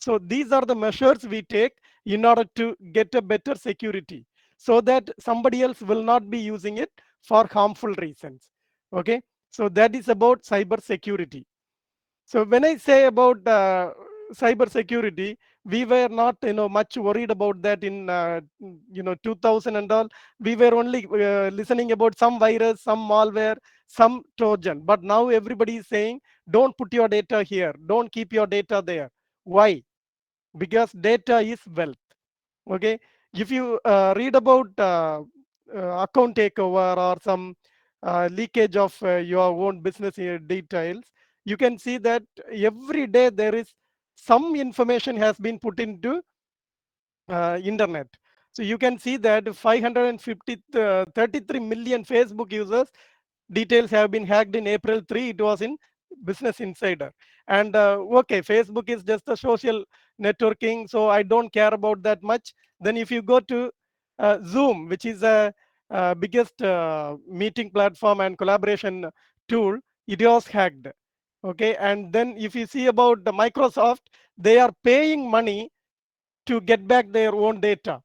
So these are the measures we take in order to get a better security, so that somebody else will not be using it for harmful reasons. Okay, so that is about cyber security. So when I say about cyber security, we were not much worried about that in 2000 and all. We were only listening about some virus, some malware, some Trojan. But now everybody is saying, don't put your data here, don't keep your data there. Why? Because data is wealth. Okay, if you read about account takeover or some leakage of your own business details, you can see that every day there is some information has been put into internet. So you can see that 33 million Facebook users details have been hacked in April 3. It was in Business Insider. And okay, Facebook is just a social networking, so I don't care about that much. Then if you go to Zoom, which is a biggest meeting platform and collaboration tool, it was hacked. Okay, and then if you see about the Microsoft, they are paying money to get back their own data,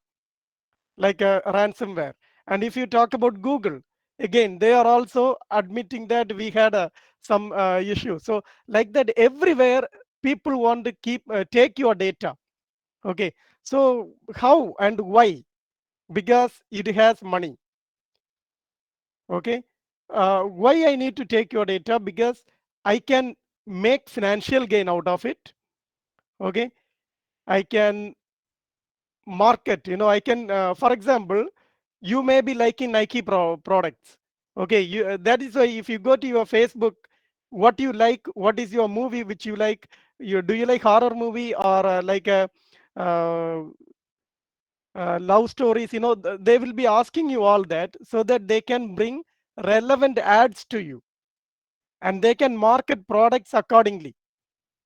like a ransomware. And if you talk about Google, again, they are also admitting that we had some issue. So like that, everywhere people want to take your data. Okay, so how and why? Because it has money. Okay, why I need to take your data? Because I can make financial gain out of it. Okay, I can market, I can for example, you may be liking Nike products. Okay, that is why if you go to your Facebook, what you like, what is your movie which you like, do you like horror movie or like a uh, love stories, they will be asking you all that so that they can bring relevant ads to you, and they can market products accordingly.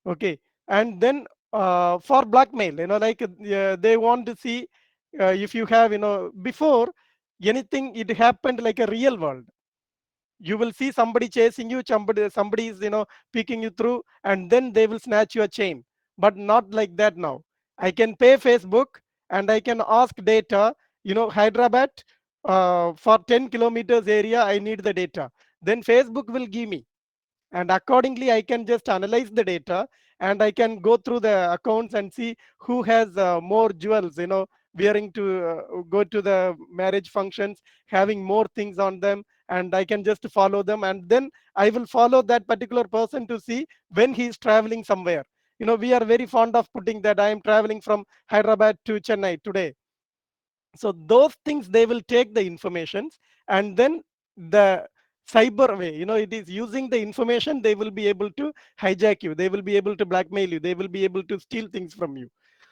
Okay, and then for blackmail, like they want to see if you have, before anything, it happened like a real world. You will see somebody chasing you, somebody is peeking you through, and then they will snatch your chain. But not like that now. I can pay Facebook, and I can ask data, Hyderabad, for 10 kilometers area I need the data. Then Facebook will give me, and accordingly I can just analyze the data, and I can go through the accounts and see who has more jewels, wearing to go to the marriage functions, having more things on them, and I can just follow them, and then I will follow that particular person to see when he is traveling somewhere. We are very fond of putting that I am traveling from Hyderabad to Chennai today. So those things, they will take the informations, and then the cyber way, it is using the information, they will be able to hijack you, they will be able to blackmail you, they will be able to steal things from you.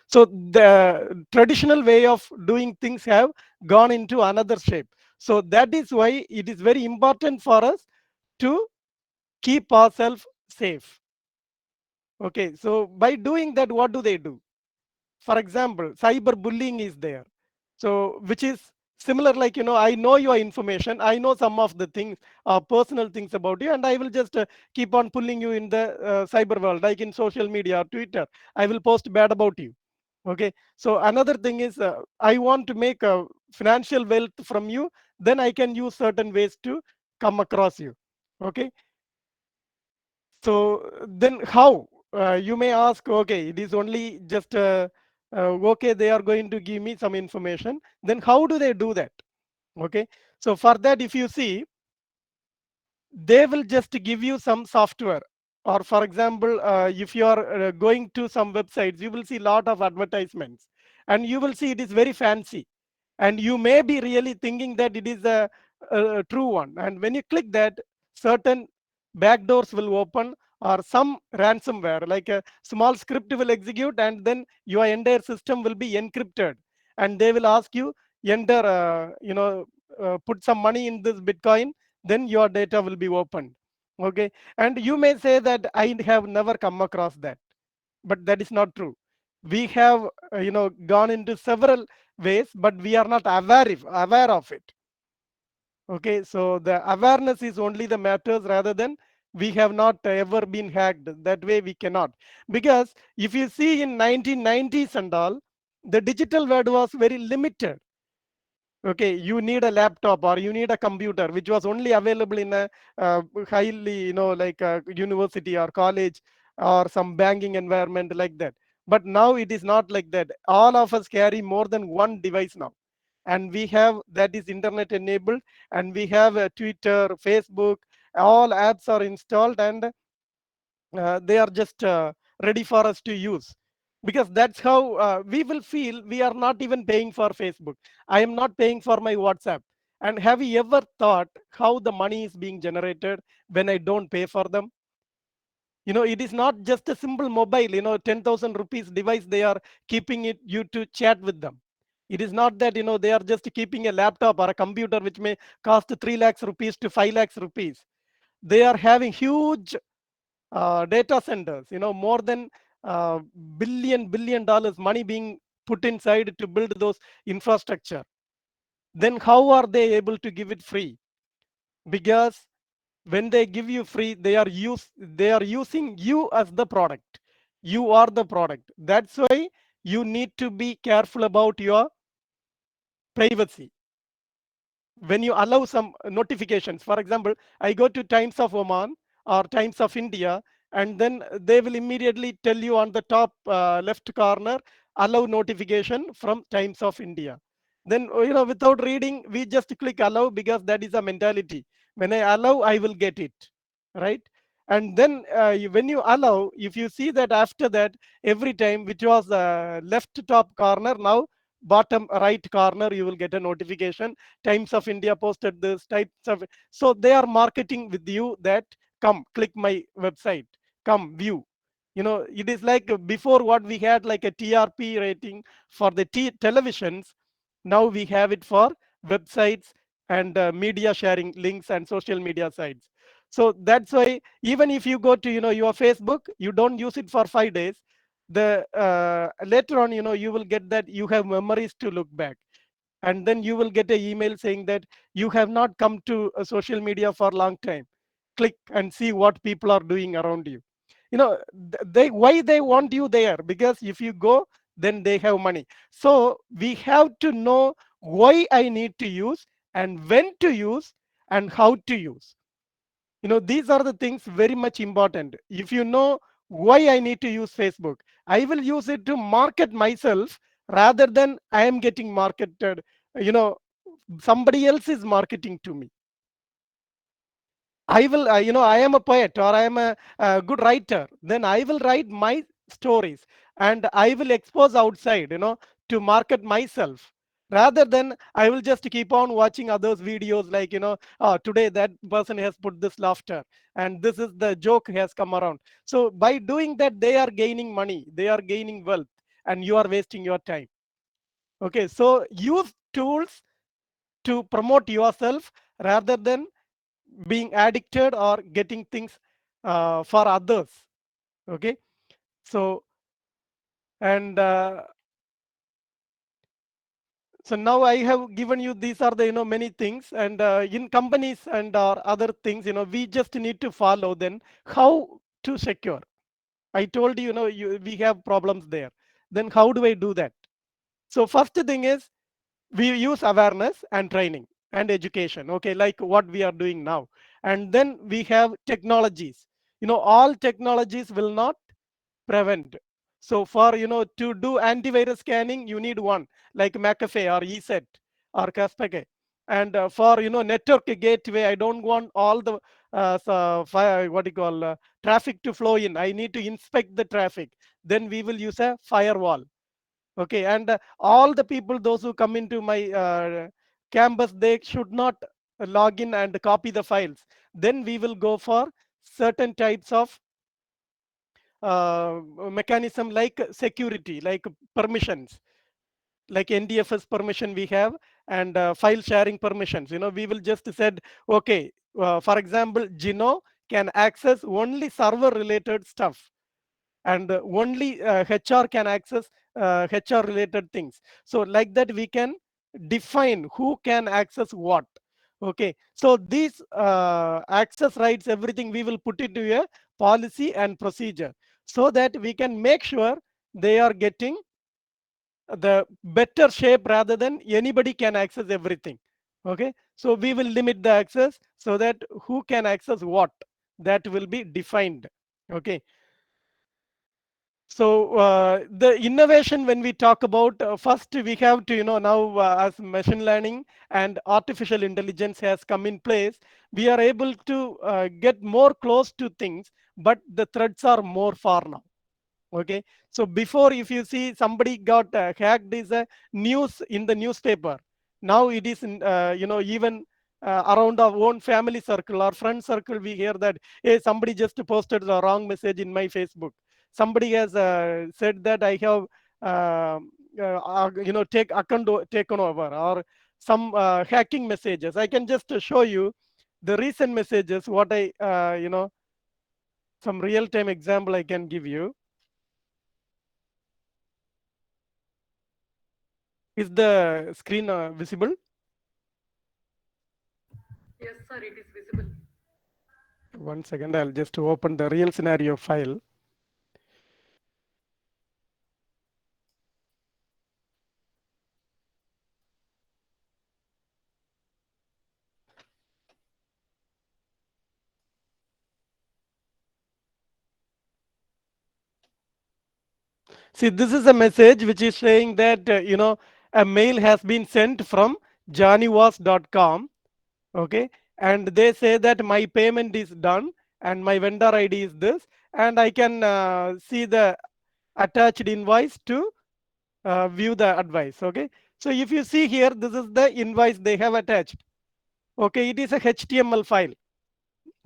So the traditional way of doing things have gone into another shape. So that is why it is very important for us to keep ourselves safe. Okay, so by doing that, what do they do? For example, cyber bullying is there. So which is similar, like, I know your information, I know some of the things, personal things about you, and I will just keep on pulling you in the cyber world, like in social media or Twitter. I will post bad about you. Okay, so another thing is, I want to make a financial wealth from you, then I can use certain ways to come across you. Okay, so then how? You may ask, okay, it is only just okay, they are going to give me some information. Then how do they do that? Okay, so for that, if you see, they will just give you some software. Or for example, if you are going to some websites, you will see lot of advertisements, and you will see it is very fancy, and you may be really thinking that it is a true one. And when you click that, certain backdoors will open, or some ransomware, like a small script will execute, and then your entire system will be encrypted, and they will ask you, enter put some money in this Bitcoin, then your data will be opened. Okay, and you may say that I have never come across that, but that is not true. We have gone into several ways, but we are not aware of it. Okay, so the awareness is only the matters, rather than We have not ever been hacked. That way we cannot. Because if you see in 1990s and all, the digital world was very limited. Okay, you need a laptop or you need a computer, which was only available in a highly, like a university or college or some banking environment like that. But now it is not like that. All of us carry more than one device now, and we have that is internet enabled, and we have Twitter, Facebook, all apps are installed, and they are just ready for us to use. Because that's how we will feel. We are not even paying for Facebook. I am not paying for my WhatsApp. And have you ever thought how the money is being generated when I don't pay for them? It is not just a simple mobile, 10,000 rupees device they are keeping it you to chat with them. It is not that, they are just keeping a laptop or a computer which may cost 3 lakhs rupees to 5 lakhs rupees. They are having huge data centers, more than billion dollars money being put inside to build those infrastructure. Then how are they able to give it free? Because when they give you free, they are using you as the product. You are the product. That's why you need to be careful about your privacy. When you allow some notifications, for example, I go to Times of Oman or Times of India, and then they will immediately tell you on the top left corner, allow notification from Times of India. Then without reading, we just click allow, because that is a mentality. When I allow, I will get it, right? And then when you allow, if you see that after that, every time which was left top corner, now bottom right corner, you will get a notification. Times of India posted this, types of. So they are marketing with you that come click my website, come view. It is like before, what we had like a TRP rating for the televisions. Now we have it for websites and media sharing links and social media sites. So that's why even if you go to your Facebook, you don't use it for 5 days. The later on, you will get that you have memories to look back, and then you will get an email saying that you have not come to social media for a long time. Click and see what people are doing around you. They why they want you there, because if you go, then they have money. So we have to know why I need to use, and when to use, and how to use. These are the things very much important. If you know why I need to use Facebook, I will use it to market myself rather than I am getting marketed. you know Somebody else is marketing to me. I will, I am a poet, or I am a good writer. Then I will write my stories, and I will expose outside, to market myself. Rather than I will just keep on watching others' videos, like, today that person has put this laughter, and this is the joke has come around. So by doing that, they are gaining money, they are gaining wealth, and you are wasting your time. Okay, so use tools to promote yourself rather than being addicted or getting things for others. Okay, so and so now I have given you, these are the many things, and in companies and other things, we just need to follow. Then how to secure? I told you, we have problems there. Then how do I do that? So first thing is, we use awareness and training and education, okay, like what we are doing now. And then we have technologies. All technologies will not prevent. So for to do antivirus scanning, you need one, like McAfee or ESET or Kaspersky. And for network gateway, I don't want all the what do you call traffic to flow in. I need to inspect the traffic. Then we will use a firewall. Okay, and all the people, those who come into my campus, they should not log in and copy the files. Then we will go for certain types of mechanism, like security, like permissions, like NDFS permission we have, and file sharing permissions. We will just said, okay, for example, GINO can access only server related stuff, and only HR can access HR related things. So like that, we can define who can access what. Okay, so these access rights, everything we will put into a policy and procedure so that we can make sure they are getting the better shape rather than anybody can access everything. Okay, so we will limit the access so that who can access what, that will be defined. Okay, so the innovation, when we talk about, first we have to, now as machine learning and artificial intelligence has come in place, we are able to get more close to things, but the threats are more far now. Okay, so before, if you see somebody got hacked, is a news in the newspaper. Now it is even around our own family circle or friend circle, we hear that, hey, somebody just posted the wrong message in my Facebook. Somebody has said that I have take account taken over, or some hacking messages. I can just show you the recent messages, what I some real time example I can give you. Is the screen visible? Yes, sir, it is visible. 1 second, I'll just open the real scenario file. See, this is a message which is saying that, a mail has been sent from johnnywas.com. Okay, and they say that my payment is done and my vendor ID is this, and I can see the attached invoice to view the advice. Okay, so if you see here, this is the invoice they have attached. Okay, it is a HTML file.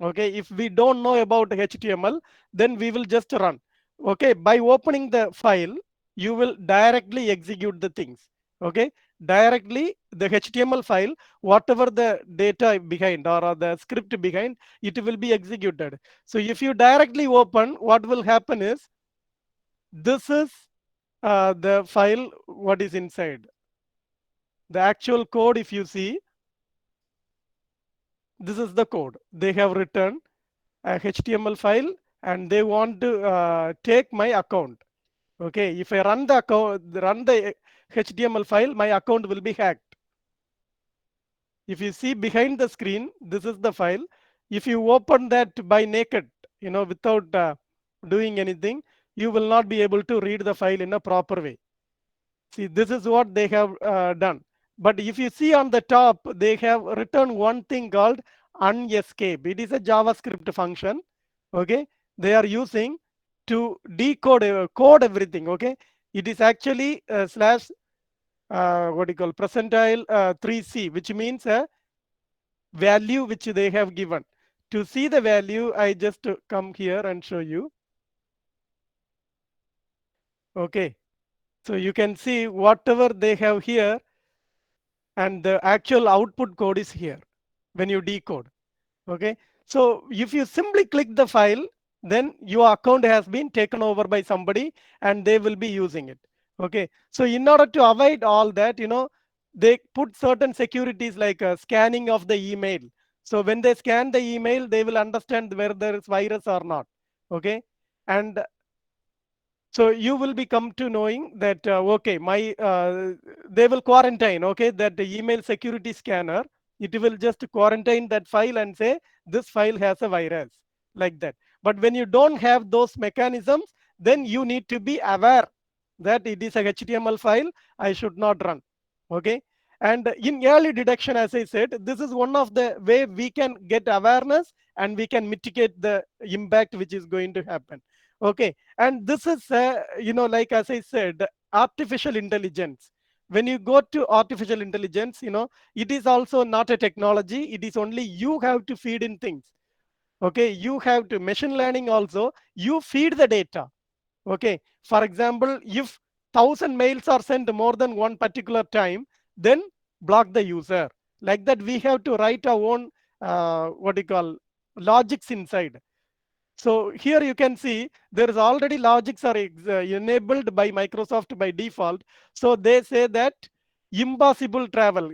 Okay, if we don't know about HTML, then we will just run. Okay, by opening the file, you will directly execute the things. Okay, directly the HTML file, whatever the data behind, or the script behind, it will be executed. So if you directly open, what will happen is, this is the file, what is inside. The actual code, if you see, this is the code they have written, a HTML file, and they want to take my account. Okay, if I run the account, run the HTML file, my account will be hacked. If you see behind the screen, this is the file. If you open that by naked, without doing anything, you will not be able to read the file in a proper way. See, this is what they have done. But if you see on the top, they have written one thing called unescape. It is a JavaScript function. Okay, they are using to decode, code everything. Okay, it is actually slash what do you call, percentile 3C, which means a value which they have given. To see the value, I just come here and show you. Okay, so you can see whatever they have here, and the actual output code is here when you decode. Okay, so if you simply click the file, then your account has been taken over by somebody and they will be using it. Okay, so in order to avoid all that, they put certain securities like scanning of the email. So when they scan the email, they will understand whether there is virus or not. Okay, and so you will be come to knowing that, okay, my they will quarantine. Okay, that the email security scanner, it will just quarantine that file and say this file has a virus, like that. But when you don't have those mechanisms, then you need to be aware that it is a HTML file, I should not run. Okay, and in early detection, as I said, this is one of the way we can get awareness and we can mitigate the impact which is going to happen. Okay, and this is like, as I said, artificial intelligence. When you go to artificial intelligence, it is also not a technology, it is only you have to feed in things. Okay, you have to machine learning also, you feed the data. Okay, for example, if 1,000 mails are sent more than one particular time, then block the user. Like that, we have to write our own what do you call, logics inside. So here you can see there is already logics are enabled by Microsoft by default. So they say that impossible travel.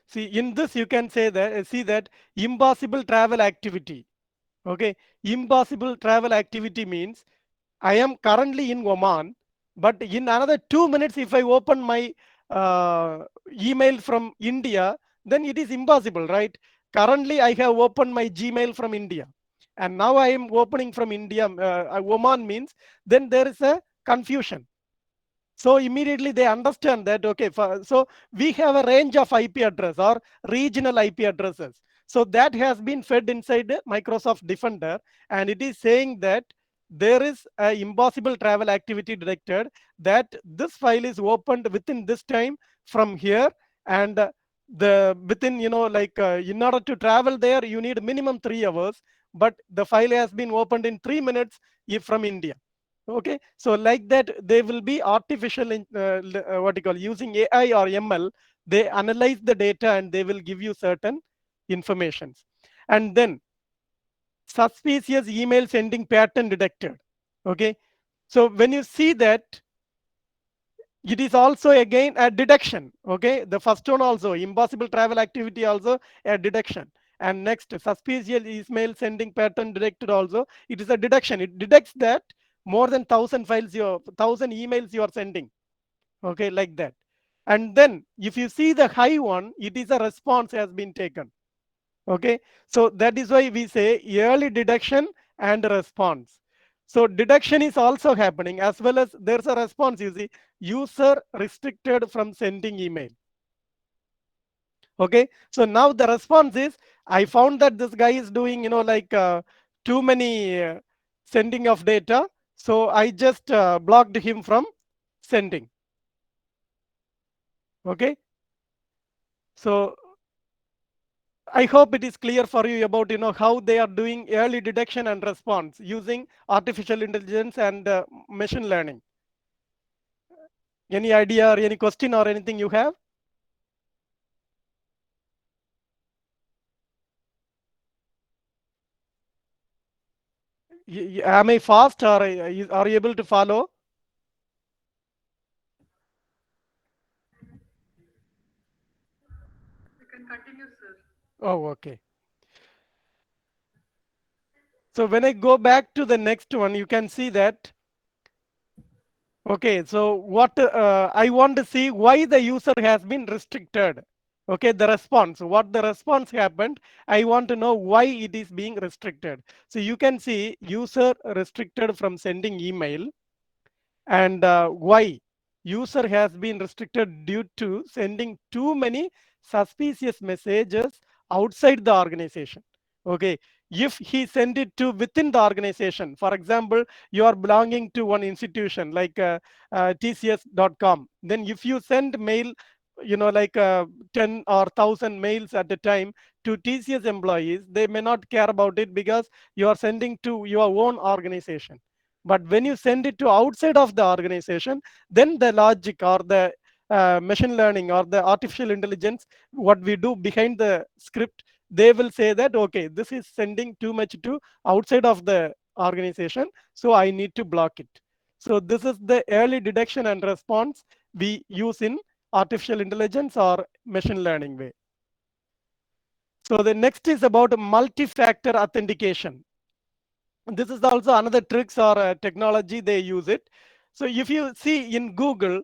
See, in this you can say that, see that impossible travel activity. Okay, impossible travel activity means I am currently in Oman, but in another 2 minutes, if I open my email from India, then it is impossible, right? Currently, I have opened my Gmail from India, and now I am opening from India. Oman means then there is a confusion. So immediately they understand that, okay, so we have a range of IP address or regional IP addresses. So that has been fed inside Microsoft Defender, and it is saying that there is a impossible travel activity detected, that this file is opened within this time from here, and the within, like in order to travel there, you need minimum 3 hours, but the file has been opened in 3 minutes if from India. Okay, so like that, they will be artificial what you call, using AI or ML. They analyze the data and they will give you certain informations. And then suspicious email sending pattern detected. Okay, so when you see that, it is also again a detection. Okay, the first one also impossible travel activity, also a detection. And next, suspicious email sending pattern detected, also it is a detection. It detects that more than 1,000 emails you are sending. Okay, like that. And then if you see the high one, it is a response has been taken. Okay, so that is why we say early detection and response. So detection is also happening, as well as there's a response. You see, user restricted from sending email. Okay, so now the response is, I found that this guy is doing, like too many sending of data, so I just blocked him from sending. Okay, so I hope it is clear for you about, how they are doing early detection and response using artificial intelligence and machine learning. Any idea or any question or anything you have? Am I fast, or are you able to follow? You can continue, sir. Oh, okay. So when I go back to the next one, you can see that. Okay, so what I want to see, why the user has been restricted. Okay, the response, what the response happened. I want to know why it is being restricted. So you can see user restricted from sending email, and why user has been restricted due to sending too many suspicious messages outside the organization. Okay, if he send it to within the organization, for example, you are belonging to one institution like tcs.com, then if you send mail, like 10 or 1,000 mails at a time to TCS employees, they may not care about it because you are sending to your own organization. But when you send it to outside of the organization, then the logic or the machine learning or the artificial intelligence, what we do behind the script, they will say that, okay, this is sending too much to outside of the organization, so I need to block it. So this is the early detection and response we use in artificial intelligence or machine learning way. So the next is about multi-factor authentication. This is also another tricks or technology they use it. So if you see in Google,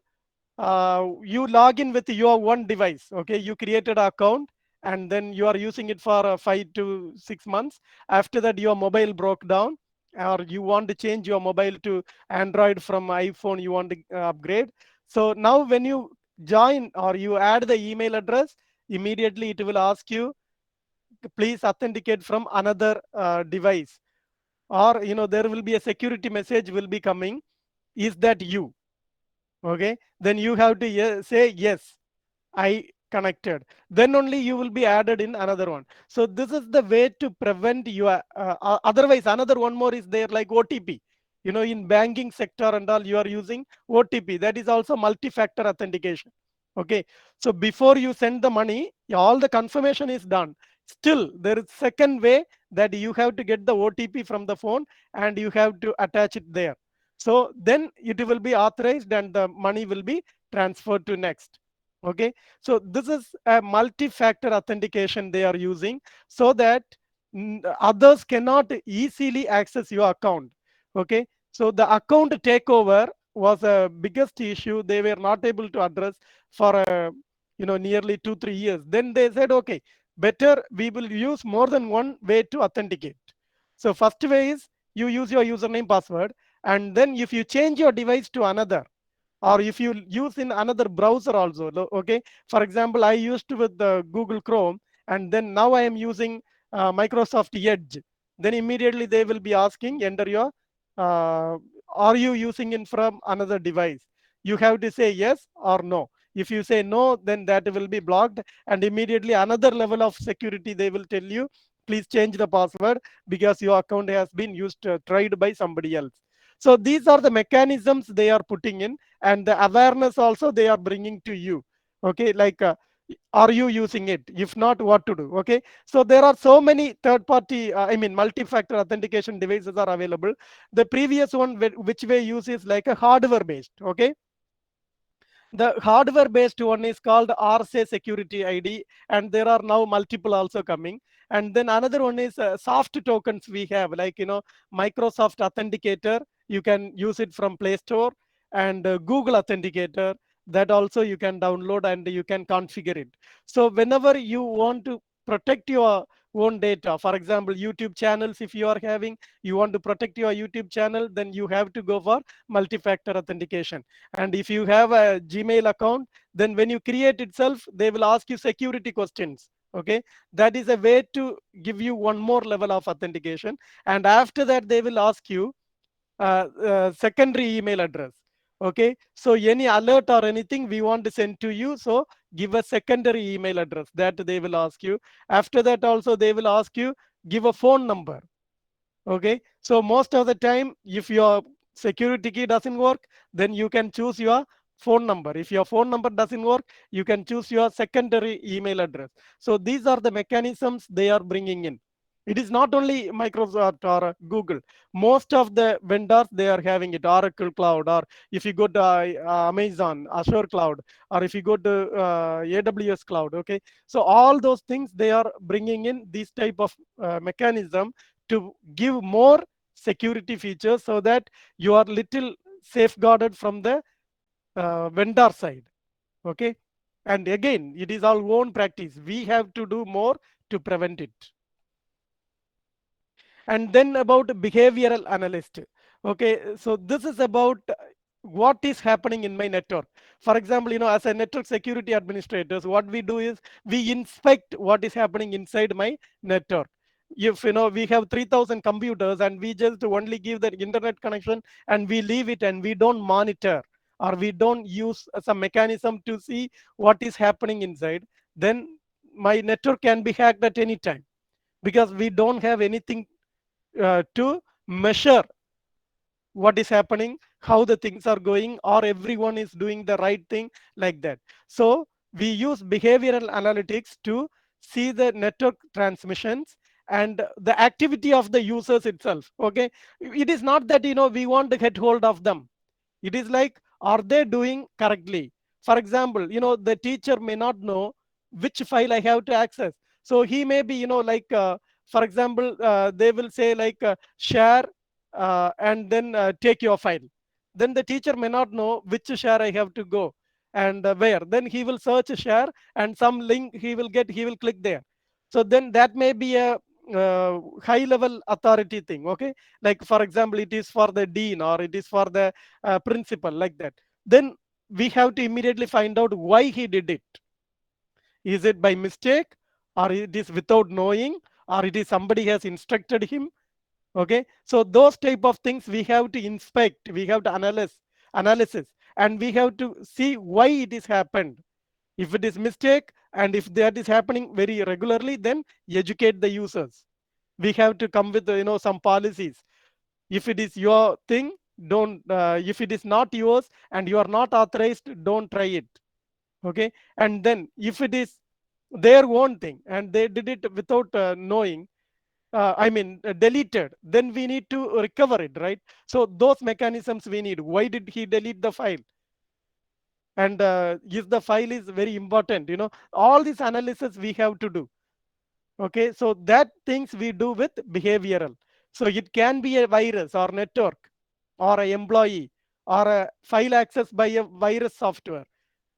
you log in with your one device. Okay, you created an account and then you are using it for 5 to 6 months. After that, your mobile broke down, or you want to change your mobile to Android from iPhone, you want to upgrade. So now when you join or you add the email address, immediately it will ask you, please authenticate from another device, or there will be a security message will be coming, is that you? Okay, then you have to say yes, I connected, then only you will be added in another one. So this is the way to prevent your otherwise another one more is there, like OTP. In banking sector and all, you are using OTP. That is also multi-factor authentication. Okay, so before you send the money, all the confirmation is done. Still there is second way, that you have to get the OTP from the phone and you have to attach it there. So then it will be authorized and the money will be transferred to next. Okay, so this is a multi-factor authentication they are using, so that others cannot easily access your account. Okay, so the account takeover was a biggest issue they were not able to address for nearly 2 3 years. Then they said, okay, better we will use more than one way to authenticate. So first way is you use your username password, and then if you change your device to another, or if you use in another browser also, okay, for example, I used with the Google Chrome, and then now I am using Microsoft Edge. Then immediately they will be asking, enter your uh, are you using it from another device? You have to say yes or no. If you say no, then that will be blocked, and immediately another level of security they will tell you, please change the password because your account has been used tried by somebody else. So these are the mechanisms they are putting in, and the awareness also they are bringing to you. Okay, like are you using it? If not, what to do? Okay, so there are so many third party multi-factor authentication devices are available. The previous one which we use is like a hardware based. Okay, the hardware based one is called RSA security ID, and there are now multiple also coming. And then another one is soft tokens we have, like Microsoft Authenticator. You can use it from Play Store, and Google Authenticator, that also you can download and you can configure it. So whenever you want to protect your own data, for example, YouTube channels, if you are having, you want to protect your YouTube channel, then you have to go for multi-factor authentication. And if you have a Gmail account, then when you create itself, they will ask you security questions. Okay, that is a way to give you one more level of authentication. And after that, they will ask you secondary email address. Okay, so any alert or anything we want to send to you, so give a secondary email address that they will ask you. After that also they will ask you, give a phone number. Okay, so most of the time if your security key doesn't work, then you can choose your phone number. If your phone number doesn't work, you can choose your secondary email address. So these are the mechanisms they are bringing in. It is not only Microsoft or Google. Most of the vendors they are having it. Oracle Cloud, or if you go to Amazon Azure Cloud, or if you go to AWS Cloud. Okay, so all those things they are bringing in this type of mechanism to give more security features, so that you are little safeguarded from the vendor side. Okay, and again it is our own practice, we have to do more to prevent it. And then about behavioral analyst. Okay, so this is about what is happening in my network. For example, as a network security administrators, what we do is we inspect what is happening inside my network. If we have 3000 computers and we just only give the internet connection and we leave it and we don't monitor, or we don't use some mechanism to see what is happening inside, then my network can be hacked at any time, because we don't have anything to measure what is happening, how the things are going, or everyone is doing the right thing, like that. So we use behavioral analytics to see the network transmissions and the activity of the users itself. Okay, it is not that we want to get hold of them. It is like, are they doing correctly? For example, the teacher may not know which file I have to access. So he may be, like, for example, they will say like share and then take your file. Then the teacher may not know which share I have to go and where. Then he will search share, and some link he will get, he will click there. So then that may be a high level authority thing. Okay, like for example, it is for the dean or it is for the principal, like that. Then we have to immediately find out why he did it. Is it by mistake, or it is without knowing, or it is somebody has instructed him? Okay, so those type of things we have to inspect, we have to analysis, and we have to see why it is happened. If it is mistake, and if that is happening very regularly, then educate the users. We have to come with some policies. If it is your thing, don't if it is not yours and you are not authorized, don't try it. Okay, and then if it is their own thing and they did it without knowing, deleted, then we need to recover it, right? So those mechanisms we need. Why did he delete the file? and if the file is very important, all this analysis we have to do. Okay, so that things we do with behavioral. So it can be a virus or network or a employee or a file access by a virus software.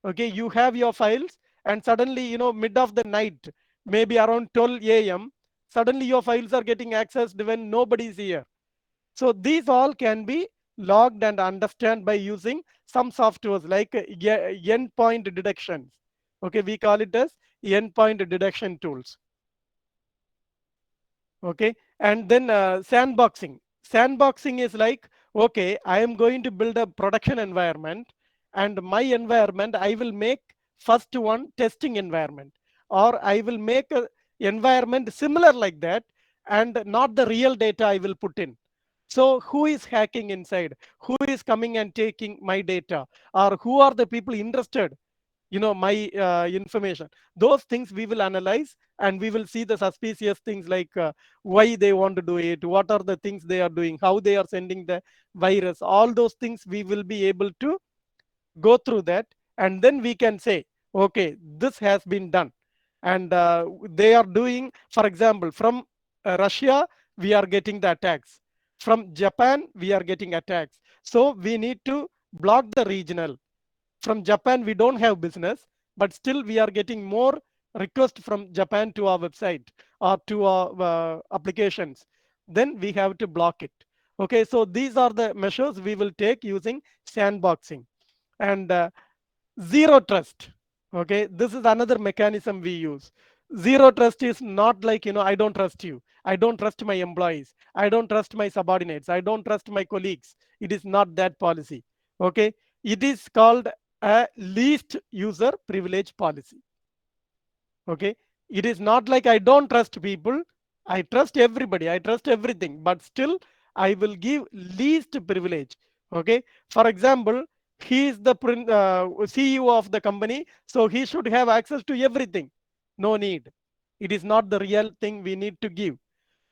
Okay, you have your files, and suddenly, mid of the night, maybe around 12 a.m., suddenly your files are getting accessed when nobody is here. So these all can be logged and understand by using some softwares like endpoint detections. Okay, we call it as endpoint detection tools. Okay, and then sandboxing is like, okay, I am going to build a production environment, and my environment I will make first one testing environment, or I will make a environment similar like that, and not the real data I will put in. So who is hacking inside, who is coming and taking my data, or who are the people interested, my information. Those things we will analyze, and we will see the suspicious things like why they want to do it, what are the things they are doing, how they are sending the virus. All those things we will be able to go through that, and then we can say, okay, this has been done. And they are doing, for example, from Russia we are getting the attacks, from Japan we are getting attacks, so we need to block the regional. From Japan we don't have business, but still we are getting more requests from Japan to our website or to our applications. Then we have to block it. Okay, so these are the measures we will take using sandboxing. And zero trust. Okay, this is another mechanism we use. Zero trust is not like, I don't trust you, I don't trust my employees, I don't trust my subordinates, I don't trust my colleagues. It is not that policy. Okay, it is called a least user privilege policy. Okay, it is not like I don't trust people, I trust everybody, I trust everything, but still I will give least privilege. Okay, for example, he is the CEO of the company, so he should have access to everything. No need. It is not the real thing we need to give.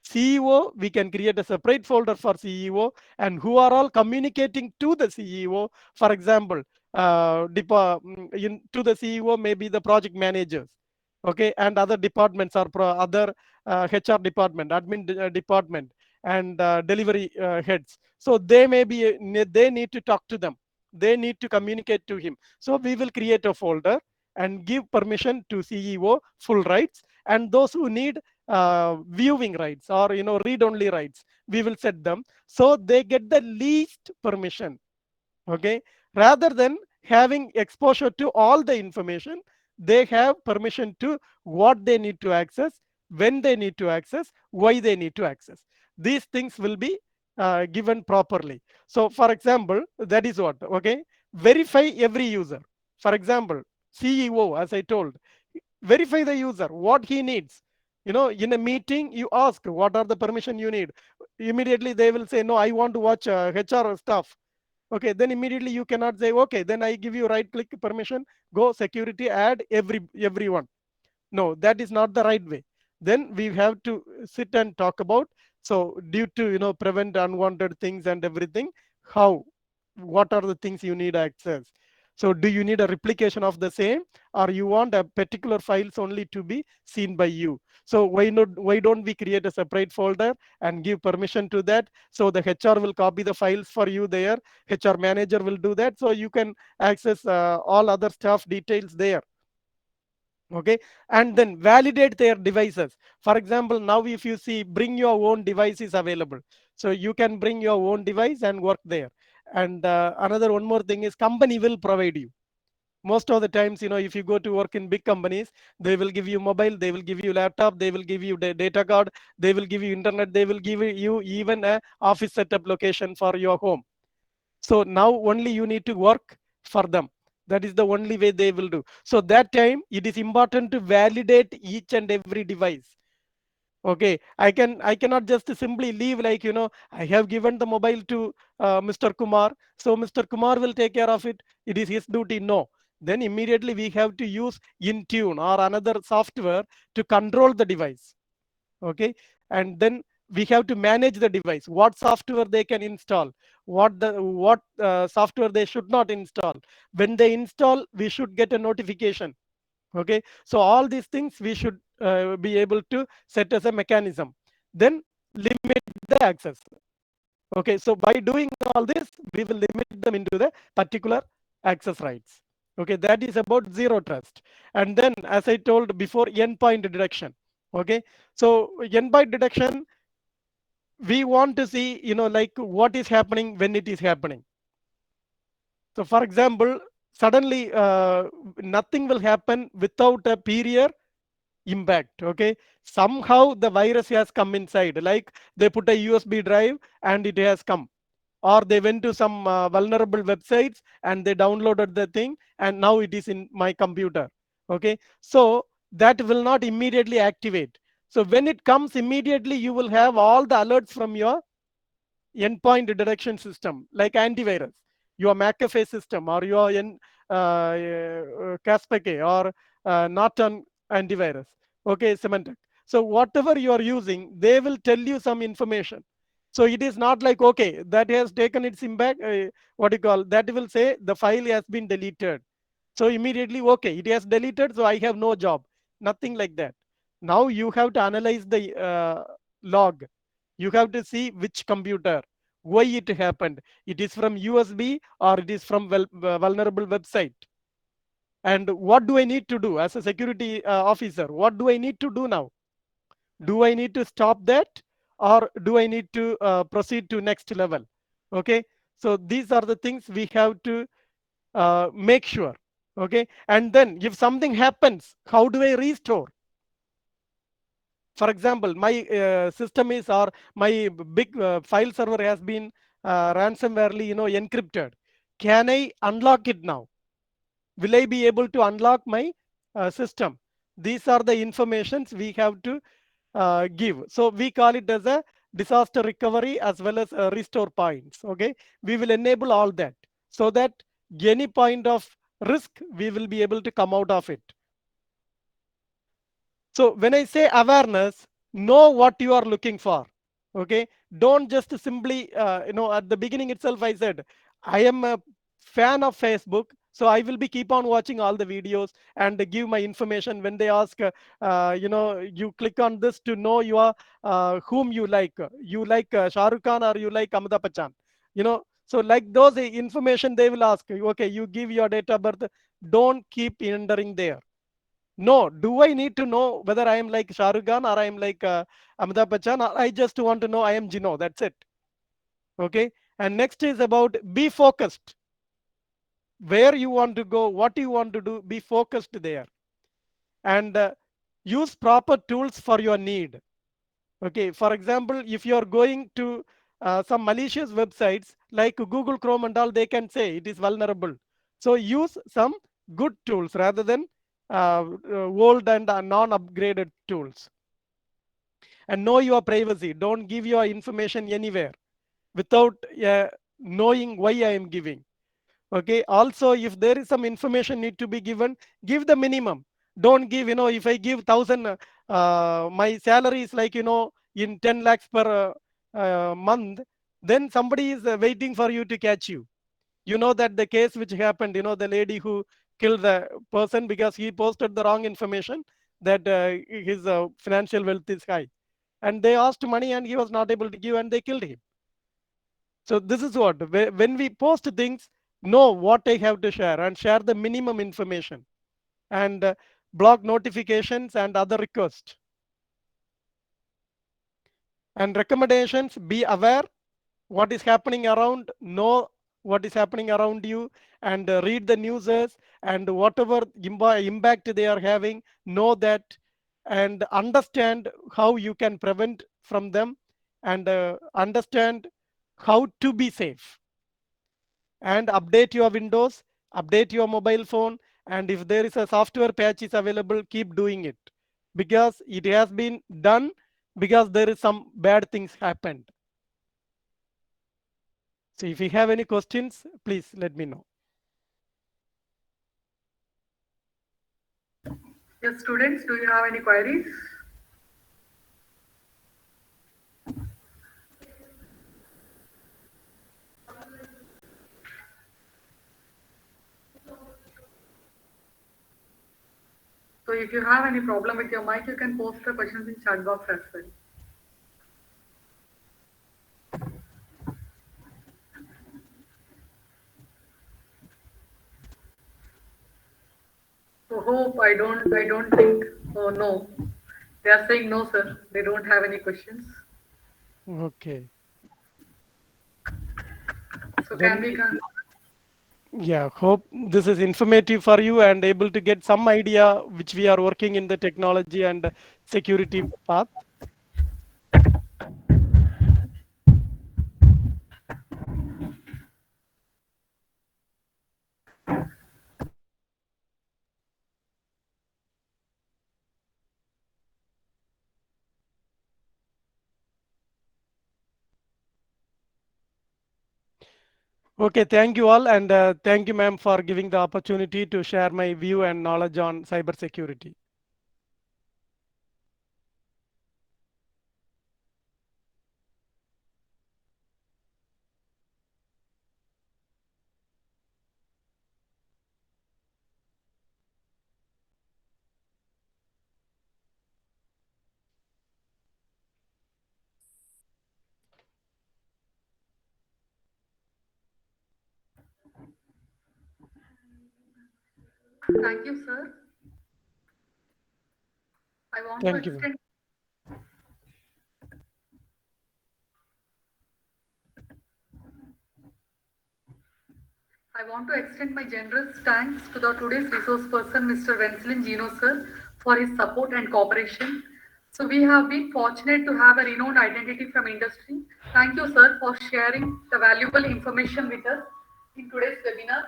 CEO, we can create a separate folder for CEO, and who are all communicating to the CEO. For example, to the CEO, maybe the project managers, okay, and other departments or other HR department, admin department, and delivery heads. So they may be, they need to talk to them. They need to communicate to him. So we will create a folder and give permission to CEO full rights, and those who need viewing rights or read only rights, we will set them so they get the least permission. Okay, rather than having exposure to all the information, they have permission to what they need to access, when they need to access, why they need to access. These things will be given properly. So for example, that is what. Okay, verify every user. For example, CEO, as I told, verify the user what he needs. In a meeting you ask what are the permission you need. Immediately they will say, no, I want to watch HR stuff. Okay, then immediately you cannot say, okay, then I give you right click permission, go security, add everyone. No, that is not the right way. Then we have to sit and talk about, so due to prevent unwanted things and everything, how, what are the things you need access. So do you need a replication of the same, or you want a particular files only to be seen by you? So why don't we create a separate folder and give permission to that, so the HR will copy the files for you there, HR manager will do that, so you can access all other stuff details there. Okay, and then validate their devices. For example, now if you see, bring your own device is available, so you can bring your own device and work there. And another one more thing is, company will provide you. Most of the times, if you go to work in big companies, they will give you mobile, they will give you laptop, they will give you data card, they will give you internet, they will give you even a office setup location for your home. So now only you need to work for them. That is the only way they will do. So that time it is important to validate each and every device. Okay, I cannot just simply leave like, I have given the mobile to Mr. Kumar, so Mr. Kumar will take care of it. It is his duty. No. Then immediately we have to use Intune or another software to control the device. Okay, and then we have to manage the device, what software they can install, what software they should not install. When they install, we should get a notification. Okay, so all these things we should be able to set as a mechanism. Then limit the access. Okay, so by doing all this, we will limit them into the particular access rights. Okay, that is about zero trust. And then, as I told before, endpoint detection. Okay, so endpoint detection, we want to see, like what is happening when it is happening. So, for example, suddenly nothing will happen without a period impact. Okay, somehow the virus has come inside, like they put a USB drive and it has come, or they went to some vulnerable websites and they downloaded the thing and now it is in my computer. Okay, so that will not immediately activate. So when it comes immediately, you will have all the alerts from your endpoint detection system, like antivirus, your McAfee system, or your Kaspersky, or Norton antivirus. Okay, Symantec. So whatever you are using, they will tell you some information. So it is not like, okay, that has taken its impact. What you call that will say the file has been deleted. So immediately, okay, it has deleted, so I have no job. Nothing like that. Now you have to analyze the log. You have to see which computer, why it happened. It is from USB or it is from vulnerable website. And what do I need to do as a security officer? What do I need to do now? Do I need to stop that, or do I need to proceed to next level? Okay, so these are the things we have to make sure. Okay, and then if something happens, how do I restore? For example, my system is, or my big file server has been ransomwarely encrypted. Can I unlock it now? Will I be able to unlock my system? These are the informations we have to give. So we call it as a disaster recovery as well as restore points. Okay, we will enable all that so that any point of risk, we will be able to come out of it. So when I say awareness, know what you are looking for. Okay, don't just simply, at the beginning itself, I said, I am a fan of Facebook. So I will be keep on watching all the videos and give my information. When they ask, you click on this to know your whom you like. You like Shah Rukh Khan or you like Amitabh Bachchan. So like those information they will ask. Okay, you give your date of birth. Don't keep entering there. No, do I need to know whether I am like Shah Rukh Khan or I am like Amitabh Bachchan, or I just want to know I am GINO. That's it. Okay. And next is about be focused. Where you want to go, what you want to do, be focused there. And use proper tools for your need. Okay. For example, if you are going to some malicious websites like Google Chrome and all, they can say it is vulnerable. So use some good tools rather than old and non-upgraded tools. And know your privacy. Don't give your information anywhere without knowing why I am giving. Okay, also if there is some information need to be given, give the minimum. Don't give, if I give 1,000, my salary is like, in 10 lakhs per month, then somebody is waiting for you to catch you. You know that the case which happened, the lady who killed the person because he posted the wrong information that his financial wealth is high, and they asked money and he was not able to give and they killed him. So this is what, when we post things, know what I have to share and share the minimum information, and block notifications and other requests. And recommendations, be aware what is happening around, know what is happening around you, and read the newses, and whatever impact they are having, know that, and understand how you can prevent from them, and understand how to be safe, and update your Windows, update your mobile phone, and if there is a software patch is available, keep doing it, because it has been done, because there is some bad things happened. So if you have any questions, please let me know. Yes, students, do you have any queries? So if you have any problem with your mic, you can post the questions in chat box as well. So hope I don't think. Oh no, they are saying no, sir. They don't have any questions. Okay. So can Then, we can yeah, hope this is informative for you and able to get some idea which we are working in the technology and security path. Okay, thank you all, and thank you, ma'am, for giving the opportunity to share my view and knowledge on cybersecurity. thank you, sir. I want to Thank you, ma'am. extend I want to extend my generous thanks to the today's resource person, Mr. Wenslin Gino sir, for his support and cooperation. So we have been fortunate to have a renowned identity from industry. Thank you, sir, for sharing the valuable information with us in today's webinar.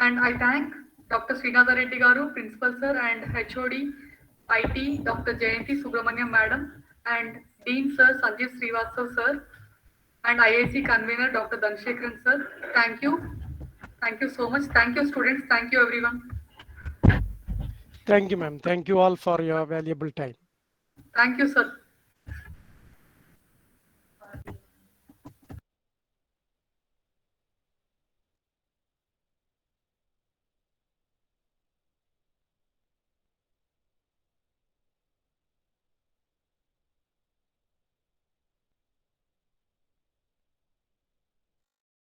And I thank Dr. Srinatha Reddy Garu, Principal Sir, and HOD IT, Dr. Jayanti Subramaniam Madam, and Dean Sir, Sanjeev Srivastav Sir, and IIC Convener, Dr. Dhanshekharan Sir. Thank you. Thank you so much. Thank you, students. Thank you, everyone. Thank you, ma'am. Thank you all for your valuable time. Thank you, sir.